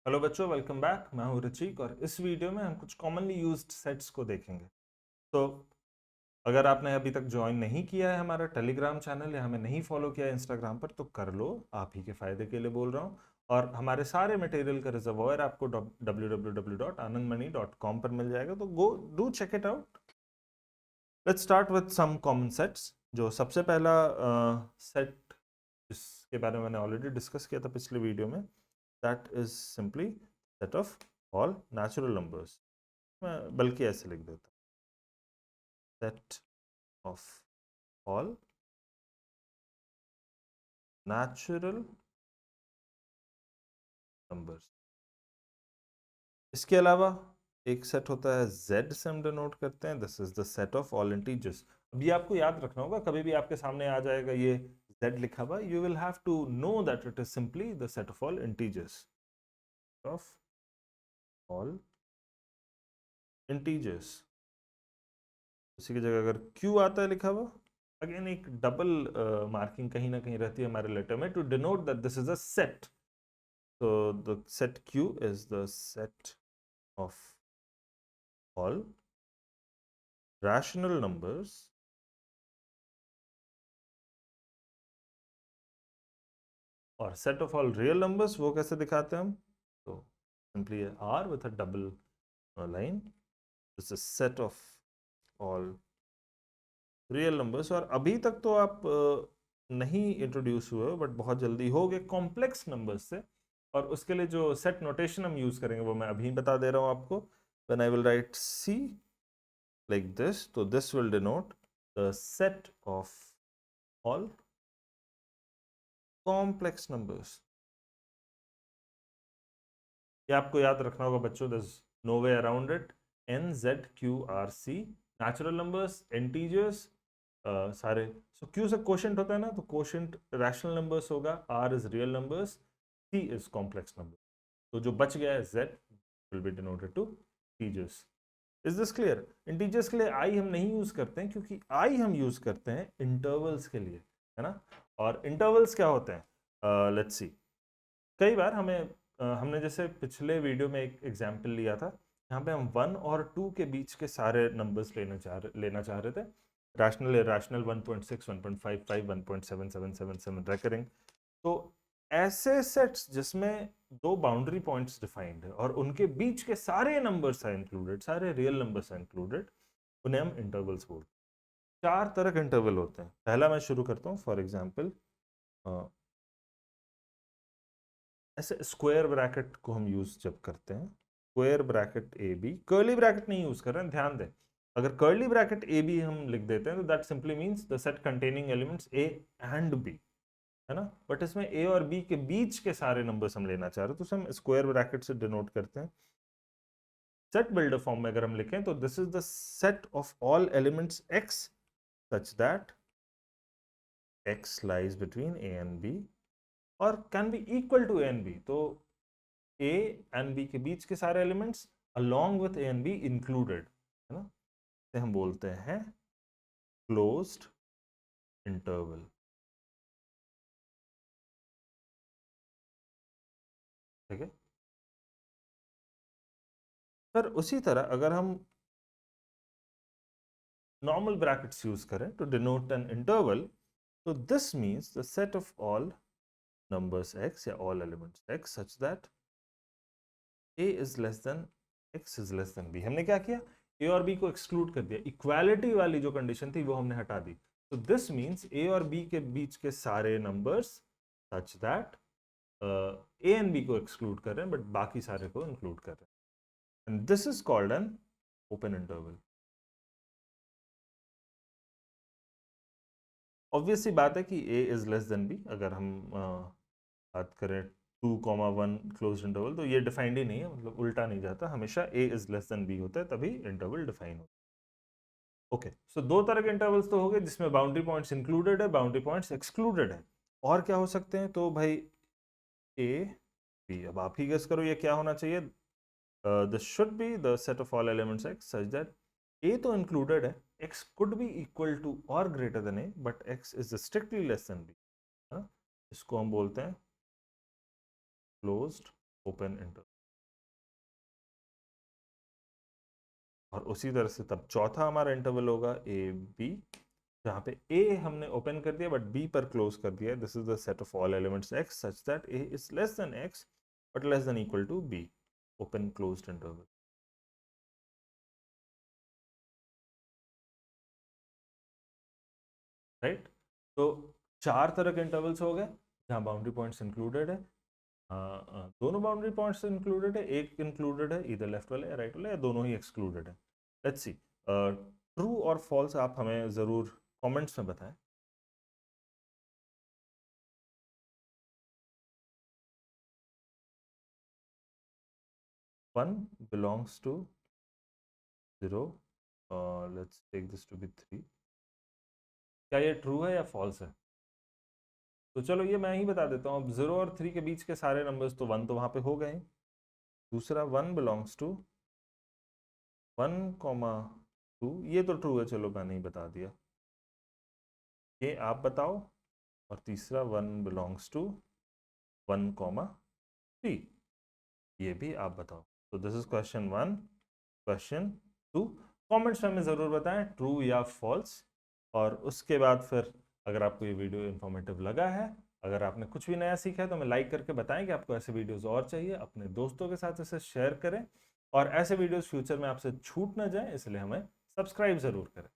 Hello बच्चों, welcome back. मैं हूं ऋचिक और इस वीडियो में हम कुछ कॉमनली यूज्ड सेट्स को देखेंगे। तो अगर आपने अभी तक ज्वाइन नहीं किया है हमारा टेलीग्राम चैनल या हमें नहीं फॉलो किया है इंस्टाग्राम पर, तो कर लो। आप ही के फायदे के लिए बोल रहा हूँ। और हमारे सारे मटेरियल का रिजर्वॉयर आपको www.anandmani.com पर मिल जाएगा, तो go do check it out. Let's start with some common sets. जो सबसे पहला सेट जिसके बारे में मैंने ऑलरेडी डिस्कस किया था पिछले वीडियो में, that is simply set of all natural numbers। मैं बल्कि ऐसे लिख देता हूँ, set of all natural numbers। इसके अलावा एक सेट होता है z से हम डिनोट करते हैं, this is the set of all integers. अब ये आपको याद रखना होगा, कभी भी आपके सामने आ जाएगा ये z लिखा हुआ, you will have to know that it is simply the set of all integers, of all integers. उसी की जगह अगर q आता है लिखा हुआ, अगेन एक डबल मार्किंग कहीं ना कहीं रहती है हमारे लेटर में, to denote that this is a set. so the set q is the set of all rational numbers और set of all real numbers वो कैसे दिखाते हैं हम? तो simply r with a double line, this is set of all real numbers। और अभी तक तो आप नहीं इंट्रोड्यूस हुए हो, बट बहुत जल्दी हो गए कॉम्प्लेक्स नंबर्स से। और उसके लिए जो सेट नोटेशन हम यूज करेंगे वो मैं अभी बता दे रहा हूं आपको। When I will write c like this, तो this will denote the set of all complex numbers। ये आपको याद रखना होगा बच्चों, there's no way around it। n z q r c natural numbers, integers, सारे। सो q से quotient होता है ना, तो कोशेंट रैशनल नंबर्स होगा, r is real numbers, c is complex number. तो जो बच गया है z will be denoted to integers. Is this clear? Integers के लिए आई हम नहीं यूज करते हैं, क्योंकि आई हम यूज करते हैं इंटरवल्स के लिए, है ना। और इंटरवल्स क्या होते हैं? Let's see. कई बार हमने जैसे पिछले वीडियो में एक एग्जांपल लिया था, यहाँ पे हम 1 और 2 के बीच के सारे नंबर्स लेना चाह रहे थे। Rational, irrational, 1.6, 1.55, 1.7777 recurring. तो ऐसे सेट्स जिसमें दो बाउंड्री पॉइंट्स डिफाइंड है और उनके बीच के सारे नंबर्स हैं इंक्लूडेड, सारे रियल नंबर्स हैं इंक्लूडेड, उन्हें हम इंटरवल्स बोलते हैं। 4 तरह के इंटरवल होते हैं। पहला मैं शुरू करता हूँ। फॉर एग्जांपल, ऐसे स्क्वायर ब्रैकेट को हम यूज जब करते हैं, square bracket A B, curly bracket नहीं यूज कर रहे हैं, ध्यान दें। अगर कर्ली ब्रैकेट ए बी हम लिख देते हैं तो that simply means the set containing elements A and B, है ना। बट इसमें ए और बी के बीच के सारे नंबर्स हम लेना चाह रहे हैं, तो उसे हम स्क्वायर ब्रैकेट से डिनोट करते हैं। सेट बिल्डर फॉर्म में अगर हम लिखें तो this is the set of all elements x such that x lies between a and b और can be equal to A and B. तो a एंड b के बीच के सारे elements along with a and b included, है ना। इसे हम बोलते हैं क्लोज्ड इंटरवल। ठीक है। फिर उसी तरह अगर हम नॉर्मल ब्रैकेट्स यूज करें टू डिनोट एन इंटरवल, तो this means the set of all numbers x या all elements x such that a is less than x is less than b। हमने क्या किया? a और b को exclude कर दिया, इक्वालिटी वाली जो कंडीशन थी वो हमने हटा दी। तो दिस मींस a और b के बीच के सारे numbers such that a and b को एक्सक्लूड कर रहे हैं बट बाकी सारे को इंक्लूड कर रहे हैं, and this is called an open interval. Obvious सी बात है कि a is less than b। अगर हम बात करें 2,1 क्लोज इंटरवल, तो ये डिफाइंड ही नहीं है, मतलब उल्टा नहीं जाता, हमेशा a is less than b होता है, तभी इंटरवल डिफाइन होता है। ओके, सो दो तरह के इंटरवल्स तो हो गए जिसमें बाउंड्री पॉइंट्स इंक्लूडेड है, बाउंड्री पॉइंट्स एक्सक्लूडेड है। और क्या हो सकते हैं? तो भाई a b, अब आप ही गेस करो ये क्या होना चाहिए। This should be the set of all elements x such that a तो इंक्लूडेड है, x could be equal to और greater than a, but x is strictly less than b। इसको हम बोलते हैं क्लोज्ड ओपन इंटरवल। और उसी तरह से तब चौथा हमारा इंटरवल होगा ए बी, जहाँ पे ए हमने ओपन कर दिया बट बी पर क्लोज कर दिया। This is the set of all elements X such that A is less than X but less than equal to B, open closed interval. Right, तो 4 तरह के इंटरवल्स हो गए जहाँ बाउंड्री पॉइंट्स इंक्लूडेड है। दोनों बाउंड्री पॉइंट्स इंक्लूडेड है, एक इंक्लूडेड है इधर लेफ्ट वाले या राइट वाले, या दोनों ही एक्सक्लूडेड है। लेट्स सी, ट्रू और फॉल्स आप हमें ज़रूर कमेंट्स में बताएं। One belongs to 0, let's take this to be 3। क्या ये ट्रू है या फॉल्स है? तो चलो ये मैं ही बता देता हूँ। अब 0 और 3 के बीच के सारे नंबर्स तो 1 तो वहाँ पे हो गए। दूसरा 1 बिलोंग्स टू 1,2, ये तो ट्रू है, चलो मैंने ही बता दिया। ये आप बताओ। और तीसरा 1 बिलोंग्स टू 1,3, ये भी आप बताओ। तो this is question 1। Question 2 comments में हमें ज़रूर बताएं ट्रू या फॉल्स। और उसके बाद फिर अगर आपको ये वीडियो इन्फॉर्मेटिव लगा है, अगर आपने कुछ भी नया सीखा है, तो हमें लाइक करके बताएं कि आपको ऐसे वीडियोस और चाहिए। अपने दोस्तों के साथ इसे शेयर करें और ऐसे वीडियोस फ्यूचर में आपसे छूट ना जाए, इसलिए हमें सब्सक्राइब ज़रूर करें।